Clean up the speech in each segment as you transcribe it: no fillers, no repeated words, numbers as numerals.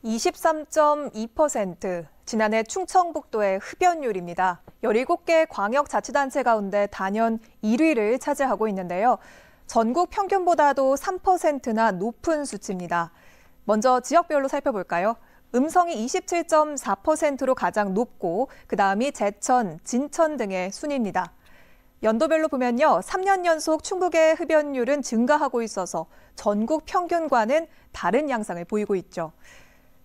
23.2%, 지난해 충청북도의 흡연율입니다. 17개 광역자치단체 가운데 단연 1위를 차지하고 있는데요. 전국 평균보다도 3%나 높은 수치입니다. 먼저 지역별로 살펴볼까요? 음성이 27.4%로 가장 높고 그다음이 제천, 진천 등의 순입니다. 연도별로 보면요, 3년 연속 충북의 흡연율은 증가하고 있어서 전국 평균과는 다른 양상을 보이고 있죠.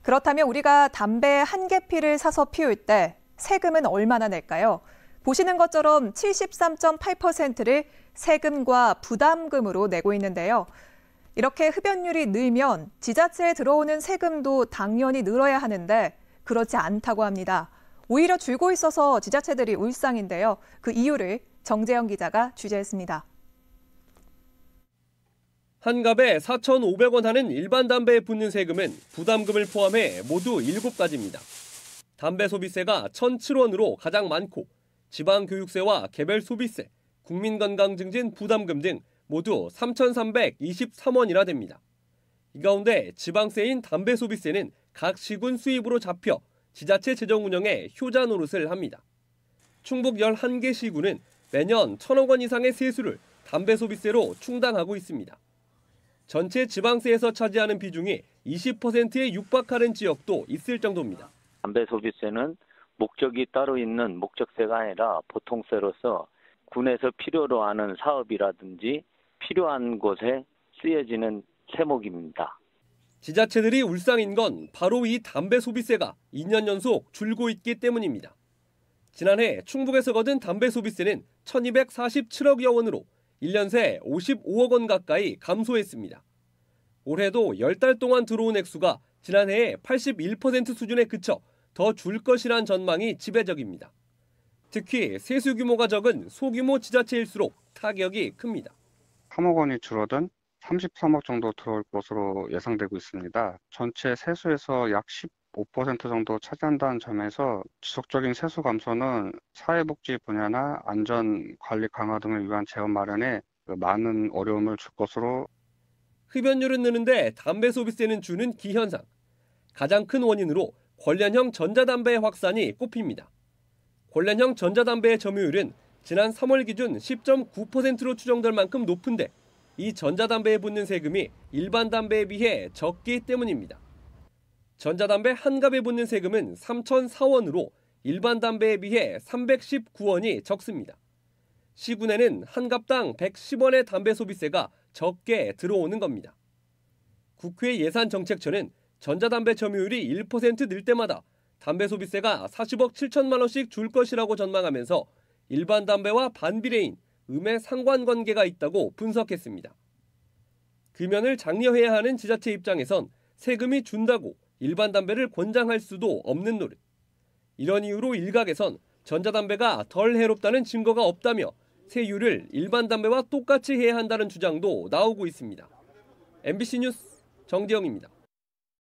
그렇다면 우리가 담배 한 개 피를 사서 피울 때 세금은 얼마나 낼까요? 보시는 것처럼 73.8%를 세금과 부담금으로 내고 있는데요. 이렇게 흡연율이 늘면 지자체에 들어오는 세금도 당연히 늘어야 하는데 그렇지 않다고 합니다. 오히려 줄고 있어서 지자체들이 울상인데요. 그 이유를 정재영 기자가 취재했습니다. 한 갑에 4,500원 하는 일반 담배에 붙는 세금은 부담금을 포함해 모두 7가지입니다. 담배 소비세가 1,007원으로 가장 많고 지방교육세와 개별 소비세, 국민건강증진 부담금 등 모두 3,323원이나 됩니다. 이 가운데 지방세인 담배 소비세는 각 시군 수입으로 잡혀 지자체 재정 운영에 효자 노릇을 합니다. 충북 11개 시군은 매년 1,000억 원 이상의 세수를 담배 소비세로 충당하고 있습니다. 전체 지방세에서 차지하는 비중이 20%에 육박하는 지역도 있을 정도입니다. 담배 소비세는 목적이 따로 있는 목적세가 아니라 보통세로서 군에서 필요로 하는 사업이라든지 필요한 곳에 쓰여지는 세목입니다. 지자체들이 울상인 건 바로 이 담배 소비세가 2년 연속 줄고 있기 때문입니다. 지난해 충북에서 거둔 담배 소비세는 1,247억여 원으로 1년 새 55억 원 가까이 감소했습니다. 올해도 10달 동안 들어온 액수가 지난해의 81% 수준에 그쳐 더 줄 것이란 전망이 지배적입니다. 특히 세수 규모가 적은 소규모 지자체일수록 타격이 큽니다. 3억 원이 줄어든 33억 정도 들어올 것으로 예상되고 있습니다. 전체 세수에서 약 15% 정도 차지한다는 점에서 지속적인 세수 감소는 사회복지 분야나 안전관리 강화 등을 위한 재원 마련에 많은 어려움을 줄 것으로. 흡연율은 느는데 담배 소비세는 주는 기현상. 가장 큰 원인으로 관련형 전자담배의 확산이 꼽힙니다. 관련형 전자담배의 점유율은 지난 3월 기준 10.9%로 추정될 만큼 높은데 이 전자담배에 붙는 세금이 일반 담배에 비해 적기 때문입니다. 전자담배 한 갑에 붙는 세금은 3,004원으로 일반 담배에 비해 319원이 적습니다. 시군에는 한 갑당 110원의 담배 소비세가 적게 들어오는 겁니다. 국회 예산정책처는 전자담배 점유율이 1% 늘 때마다 담배 소비세가 40억 7천만 원씩 줄 것이라고 전망하면서 일반 담배와 반비례인 음의 상관관계가 있다고 분석했습니다. 금연을 장려해야 하는 지자체 입장에선 세금이 준다고 일반 담배를 권장할 수도 없는 노릇. 이런 이유로 일각에선 전자담배가 덜 해롭다는 증거가 없다며 세율을 일반 담배와 똑같이 해야 한다는 주장도 나오고 있습니다. MBC 뉴스 정재영입니다.